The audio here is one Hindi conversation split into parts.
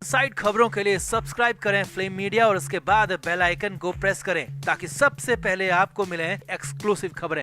साइड खबरों के लिए सब्सक्राइब करें फ्लेम मीडिया और उसके बाद बेल आइकन को प्रेस करें ताकि सबसे पहले आपको मिले एक्सक्लूसिव खबरें।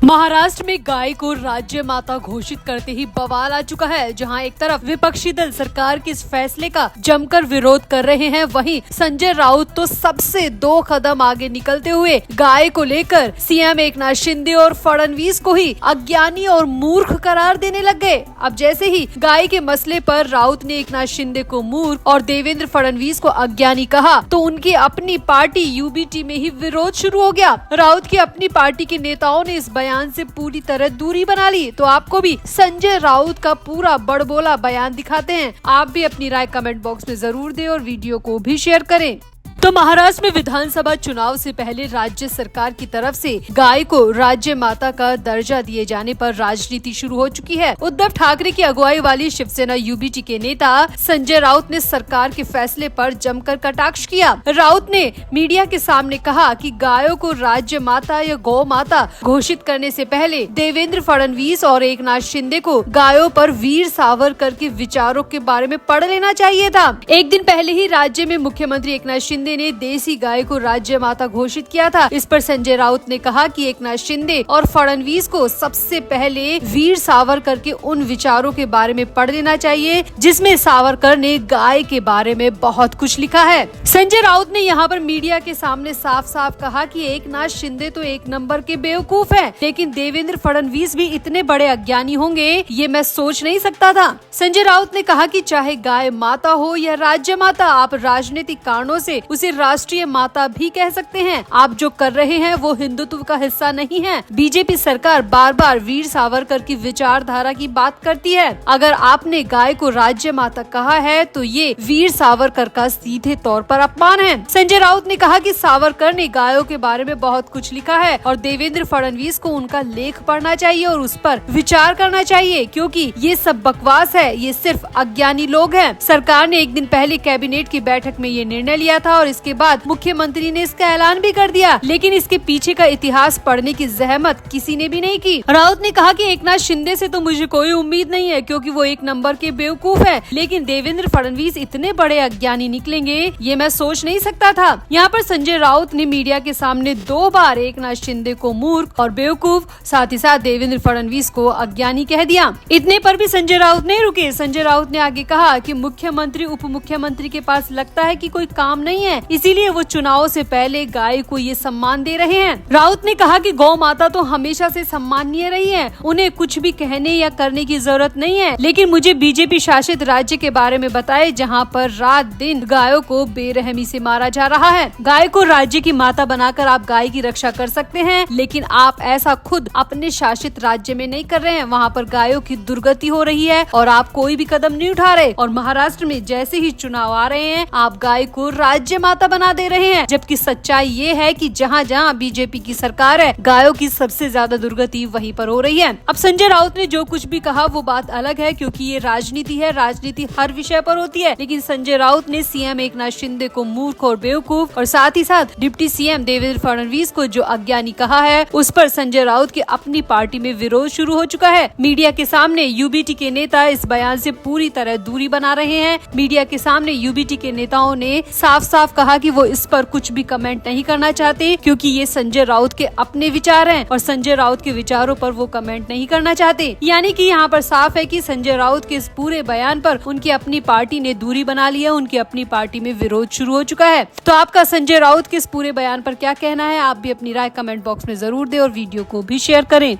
महाराष्ट्र में गाय को राज्य माता घोषित करते ही बवाल आ चुका है। जहां एक तरफ विपक्षी दल सरकार के इस फैसले का जमकर विरोध कर रहे हैं, वहीं संजय राउत तो सबसे 2 कदम आगे निकलते हुए गाय को लेकर सीएम एकनाथ शिंदे और फडणवीस को ही अज्ञानी और मूर्ख करार देने लग गए। अब जैसे ही गाय के मसले पर राउत ने एकनाथ शिंदे को मूर्ख और देवेंद्र फडणवीस को अज्ञानी कहा तो उनकी अपनी पार्टी यूबीटी में ही विरोध शुरू हो गया। राउत की अपनी पार्टी के नेताओं ने इस बयान से पूरी तरह दूरी बना ली। तो आपको भी संजय राउत का पूरा बड़बोला बयान दिखाते हैं। आप भी अपनी राय कमेंट बॉक्स में जरूर दें और वीडियो को भी शेयर करें। तो महाराष्ट्र में विधानसभा चुनाव से पहले राज्य सरकार की तरफ से गाय को राज्य माता का दर्जा दिए जाने पर राजनीति शुरू हो चुकी है। उद्धव ठाकरे की अगुवाई वाली शिवसेना यूबीटी के नेता संजय राउत ने सरकार के फैसले पर जमकर कटाक्ष किया। राउत ने मीडिया के सामने कहा कि गायों को राज्य माता या गौ माता घोषित करने से पहले देवेंद्र फडणवीस और एकनाथ शिंदे को गायों पर वीर सावरकर के विचारों के बारे में पढ़ लेना चाहिए था। एक दिन पहले ही राज्य में मुख्यमंत्री एकनाथ शिंदे ने देसी गाय को राज्य माता घोषित किया था। इस पर संजय राउत ने कहा कि एकनाथ शिंदे और फडणवीस को सबसे पहले वीर सावरकर के उन विचारों के बारे में पढ़ लेना चाहिए जिसमें सावरकर ने गाय के बारे में बहुत कुछ लिखा है। संजय राउत ने यहाँ पर मीडिया के सामने साफ साफ कहा कि एकनाथ शिंदे तो 1 नंबर के बेवकूफ है, लेकिन देवेंद्र फडणवीस भी इतने बड़े अज्ञानी होंगे ये मैं सोच नहीं सकता था। संजय राउत ने कहा कि चाहे गाय माता हो या राज्य माता, आप राजनीतिक कारणों से उसे राष्ट्रीय माता भी कह सकते हैं। आप जो कर रहे हैं वो हिंदुत्व का हिस्सा नहीं है। बीजेपी सरकार बार बार वीर सावरकर की विचारधारा की बात करती है। अगर आपने गाय को राज्य माता कहा है तो ये वीर सावरकर का सीधे तौर पर अपमान है। संजय राउत ने कहा कि सावरकर ने गायों के बारे में बहुत कुछ लिखा है और देवेंद्र फडणवीस को उनका लेख पढ़ना चाहिए और उस पर विचार करना चाहिए, क्योंकि ये सब बकवास है, ये सिर्फ अज्ञानी लोग हैं। सरकार ने एक दिन पहले कैबिनेट की बैठक में ये निर्णय लिया था और इसके बाद मुख्यमंत्री ने इसका ऐलान भी कर दिया, लेकिन इसके पीछे का इतिहास पढ़ने की जहमत किसी ने भी नहीं की। राउत ने कहा कि एकनाथ शिंदे से तो मुझे कोई उम्मीद नहीं है क्योंकि वो 1 नंबर के बेवकूफ है, लेकिन देवेंद्र फडणवीस इतने बड़े अज्ञानी निकलेंगे ये मैं सोच नहीं सकता था। यहाँ पर संजय राउत ने मीडिया के सामने 2 बार एकनाथ शिंदे को मूर्ख और बेवकूफ, साथ ही साथ देवेंद्र फडणवीस को अज्ञानी कह दिया। इतने पर भी संजय राउत नहीं रुके। संजय राउत ने आगे कहा कि मुख्यमंत्री उप मुख्यमंत्री के पास लगता है कि कोई काम नहीं है, इसीलिए वो चुनाव से पहले गाय को ये सम्मान दे रहे हैं। राउत ने कहा कि गौ माता तो हमेशा से सम्मानीय रही है, उन्हें कुछ भी कहने या करने की जरूरत नहीं है, लेकिन मुझे बीजेपी शासित राज्य के बारे में बताए जहां पर रात दिन गायों को बेरहमी से मारा जा रहा है। गाय को राज्य की माता बनाकर आप गाय की रक्षा कर सकते हैं, लेकिन आप ऐसा खुद अपने शासित राज्य में नहीं कर रहे हैं। वहाँ पर गायों की दुर्गति हो रही है और आप कोई भी कदम नहीं उठा रहे। और महाराष्ट्र में जैसे ही चुनाव आ रहे हैं आप गाय को राज्य माता बना दे रहे हैं, जबकि सच्चाई ये है कि जहाँ जहाँ बीजेपी की सरकार है गायों की सबसे ज्यादा दुर्गति वहीं पर हो रही है। अब संजय राउत ने जो कुछ भी कहा वो बात अलग है, क्योंकि ये राजनीति है, राजनीति हर विषय पर होती है, लेकिन संजय राउत ने सीएम एकनाथ शिंदे को मूर्ख और बेवकूफ और साथ ही साथ डिप्टी सीएम देवेंद्र फडणवीस को जो अज्ञानी कहा है उस पर संजय राउत की अपनी पार्टी में विरोध शुरू हो चुका है। मीडिया के सामने यूबीटी के नेता इस बयान से पूरी तरह दूरी बना रहे हैं। मीडिया के सामने यूबीटी के नेताओं ने साफ साफ कहा कि वो इस पर कुछ भी कमेंट नहीं करना चाहते, क्योंकि ये संजय राउत के अपने विचार हैं और संजय राउत के विचारों पर वो कमेंट नहीं करना चाहते। यानी कि यहाँ पर साफ है कि संजय राउत के इस पूरे बयान पर उनकी अपनी पार्टी ने दूरी बना ली है, उनकी अपनी पार्टी में विरोध शुरू हो चुका है। तो आपका संजय राउत के इस पूरे बयान पर क्या कहना है, आप भी अपनी राय कमेंट बॉक्स में जरूर दें और वीडियो को भी शेयर करें।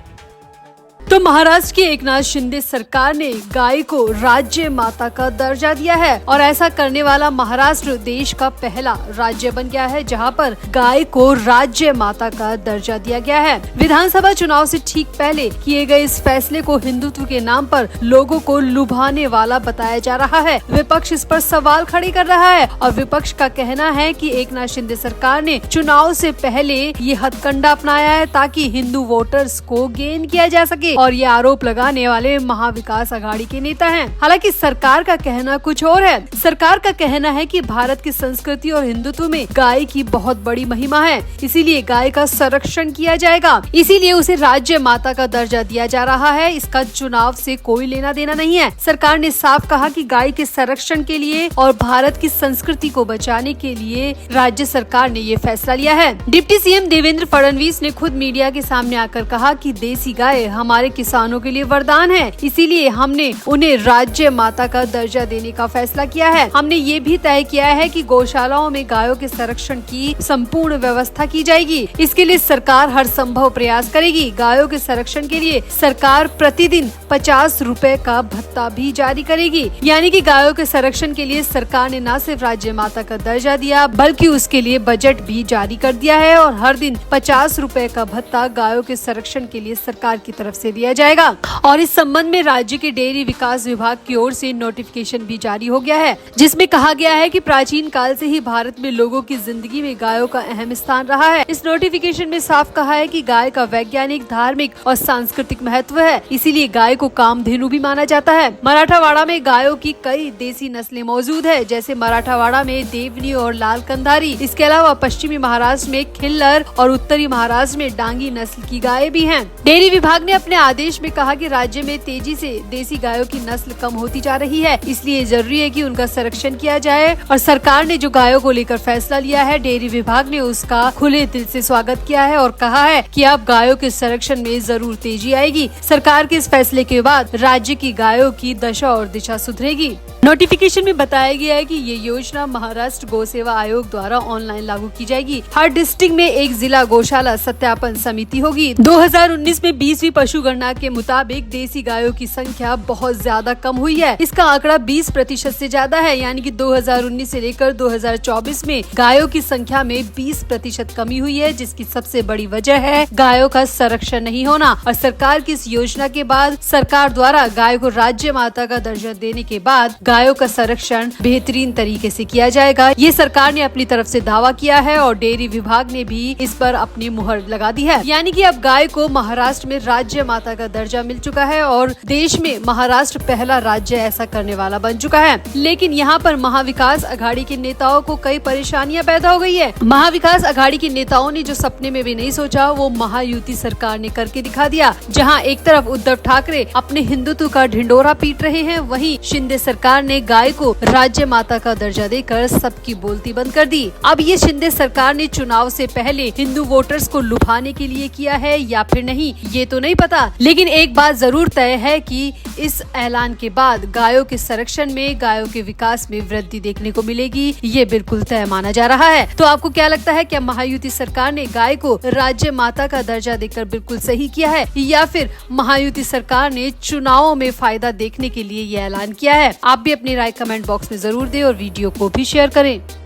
तो महाराष्ट्र की एकनाथ शिंदे सरकार ने गाय को राज्य माता का दर्जा दिया है और ऐसा करने वाला महाराष्ट्र देश का पहला राज्य बन गया है जहां पर गाय को राज्य माता का दर्जा दिया गया है। विधानसभा चुनाव से ठीक पहले किए गए इस फैसले को हिंदुत्व के नाम पर लोगों को लुभाने वाला बताया जा रहा है। विपक्ष इस पर सवाल खड़े कर रहा है और विपक्ष का कहना है कि एकनाथ शिंदे सरकार ने चुनाव से पहले ये हथकंडा अपनाया है ताकि हिंदू वोटर्स को गेन किया जा सके। जाएंगे और ये आरोप लगाने वाले महाविकास आघाड़ी के नेता हैं। हालांकि सरकार का कहना कुछ और है। सरकार का कहना है कि भारत की संस्कृति और हिंदुत्व में गाय की बहुत बड़ी महिमा है, इसीलिए गाय का संरक्षण किया जाएगा, इसीलिए उसे राज्य माता का दर्जा दिया जा रहा है। इसका चुनाव से कोई लेना देना नहीं है। सरकार ने साफ कहा कि गाय के संरक्षण के लिए और भारत की संस्कृति को बचाने के लिए राज्य सरकार ने ये फैसला लिया है। डिप्टी सीएम देवेंद्र फडणवीस ने खुद मीडिया के सामने आकर कहा कि देसी गाय हमारे किसानों के लिए वरदान है, इसीलिए हमने उन्हें राज्य माता का दर्जा देने का फैसला किया है। हमने ये भी तय किया है कि गौशालाओं में गायों के संरक्षण की संपूर्ण व्यवस्था की जाएगी। इसके लिए सरकार हर संभव प्रयास करेगी। गायों के संरक्षण के लिए सरकार प्रतिदिन 50 रुपए का भत्ता भी जारी करेगी। यानी कि गायों के संरक्षण के लिए सरकार ने न सिर्फ राज्य माता का दर्जा दिया, बल्कि उसके लिए बजट भी जारी कर दिया है और हर दिन 50 रुपए का भत्ता गायों के संरक्षण के लिए सरकार की तरफ से दिया जाएगा। और इस संबंध में राज्य के डेयरी विकास विभाग की ओर से नोटिफिकेशन भी जारी हो गया है, जिसमें कहा गया है कि प्राचीन काल से ही भारत में लोगों की जिंदगी में गायों का अहम स्थान रहा है। इस नोटिफिकेशन में साफ कहा है कि गाय का वैज्ञानिक, धार्मिक और सांस्कृतिक महत्व है, इसीलिए गाय को कामधेनु भी माना जाता है। मराठावाड़ा में गायों की कई देसी नस्लें मौजूद है, जैसे मराठावाड़ा में देवनी और लाल कंधारी। इसके अलावा पश्चिमी महाराष्ट्र में खिल्लर और उत्तरी महाराष्ट्र में डांगी नस्ल की गायें भी हैं। डेयरी विभाग ने अपने आदेश में कहा कि राज्य में तेजी से देसी गायों की नस्ल कम होती जा रही है, इसलिए जरूरी है कि उनका संरक्षण किया जाए। और सरकार ने जो गायों को लेकर फैसला लिया है, डेयरी विभाग ने उसका खुले दिल से स्वागत किया है और कहा है कि अब गायों के संरक्षण में जरूर तेजी आएगी। सरकार के इस फैसले के बाद राज्य की गायों की दशा और दिशा सुधरेगी। नोटिफिकेशन में बताया गया है कि ये योजना महाराष्ट्र गौ सेवा आयोग द्वारा ऑनलाइन लागू की जाएगी। हर डिस्ट्रिक्ट में एक जिला गौशाला सत्यापन समिति होगी। 2019 में 20वीं पशु गणना के मुताबिक देसी गायों की संख्या बहुत ज्यादा कम हुई है। इसका आंकड़ा 20% से ज्यादा है, यानी कि 2019 से लेकर 2024 में गायों की संख्या में 20% कमी हुई है, जिसकी सबसे बड़ी वजह है गायों का संरक्षण नहीं होना। और सरकार की इस योजना के बाद सरकार द्वारा गाय को राज्य माता का दर्जा देने के बाद गायों का संरक्षण बेहतरीन तरीके से किया जाएगा। ये सरकार ने अपनी तरफ से दावा किया है और डेयरी विभाग ने भी इस पर अपनी मुहर लगा दी है। यानी कि अब गाय को महाराष्ट्र में राज्य माता का दर्जा मिल चुका है और देश में महाराष्ट्र पहला राज्य ऐसा करने वाला बन चुका है। लेकिन यहाँ पर महाविकास आघाड़ी के नेताओं को कई परेशानियां पैदा हो गई है। महाविकास आघाड़ी के नेताओं ने जो सपने में भी नहीं सोचा, वो महायुति सरकार ने करके दिखा दिया। जहाँ एक तरफ उद्धव ठाकरे अपने हिंदुत्व का ढिंडोरा पीट रहे हैं, वहीं शिंदे सरकार ने गाय को राज्य माता का दर्जा देकर सबकी बोलती बंद कर दी। अब ये शिंदे सरकार ने चुनाव से पहले हिंदू वोटर्स को लुभाने के लिए किया है या फिर नहीं, ये तो नहीं पता। लेकिन एक बात जरूर तय है कि इस ऐलान के बाद गायों के संरक्षण में, गायों के विकास में वृद्धि देखने को मिलेगी, ये बिल्कुल तय माना जा रहा है। तो आपको क्या लगता है, क्या महायुति सरकार ने गाय को राज्य माता का दर्जा देकर बिल्कुल सही किया है, या फिर महायुति सरकार ने चुनावों में फायदा देखने के लिए ये ऐलान किया है? आप भी अपनी राय कमेंट बॉक्स में जरूर दें और वीडियो को भी शेयर करें।